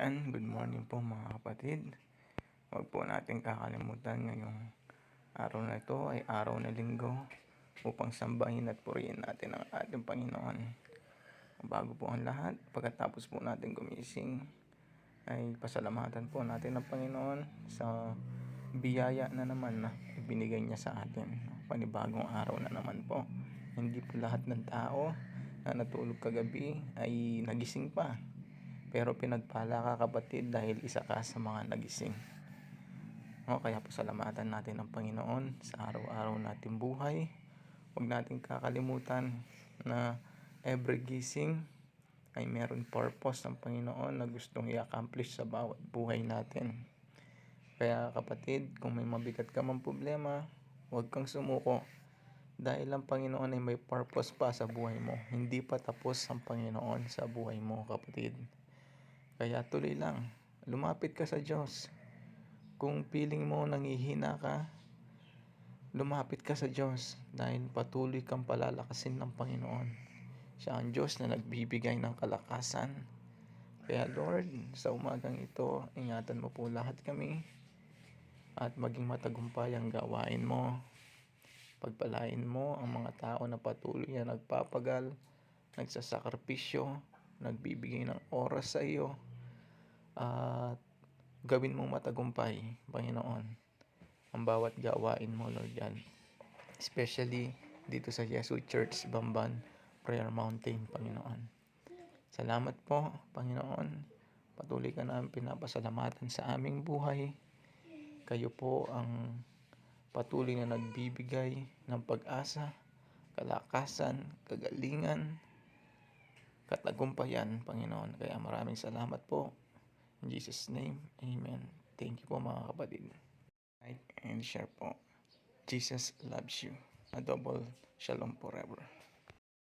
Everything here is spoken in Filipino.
Ayan, good morning po mga kapatid. Huwag po natin kakalimutan ngayong araw na ito ay araw na linggo upang sambahin at purihin natin ang ating Panginoon. Bago po ang lahat, pagkatapos po natin gumising, ay pasalamatan po natin ang Panginoon sa biyaya na naman na ibinigay niya sa atin. Panibagong araw na naman po. Hindi po lahat ng tao na natulog kagabi ay nagising pa. Pero pinagpala ka kapatid dahil isa ka sa mga nagising. Kaya pasalamatan natin ang Panginoon sa araw-araw nating buhay. Huwag natin kakalimutan na every gising ay meron purpose ng Panginoon na gustong i-accomplish sa bawat buhay natin. Kaya kapatid, kung may mabigat ka mang problema, huwag kang sumuko. Dahil ang Panginoon ay may purpose pa sa buhay mo. Hindi pa tapos ang Panginoon sa buhay mo kapatid. Kaya tuloy lang, lumapit ka sa Diyos. Kung feeling mo nanghihina ka, lumapit ka sa Diyos dahil patuloy kang palalakasin ng Panginoon. Siya ang Diyos na nagbibigay ng kalakasan. Kaya Lord, sa umagang ito, ingatan mo po lahat kami at maging matagumpay ang gawain mo. Pagpalain mo ang mga tao na patuloy na nagpapagal, nagsasakripisyo, nagbibigay ng oras sa iyo. At gawin mong matagumpay, Panginoon, ang bawat gawain mo, Lord God. Especially dito sa Jesus Church, Bamban, Prayer Mountain, Panginoon. Salamat po, Panginoon. Patuloy ka namin pinapasalamatan sa aming buhay. Kayo po ang patuloy na nagbibigay ng pag-asa, kalakasan, kagalingan, katagumpayan, Panginoon. Kaya maraming salamat po. In Jesus' name, Amen. Thank you po mga kapatid. Like and share po. Jesus loves you. A double shalom forever.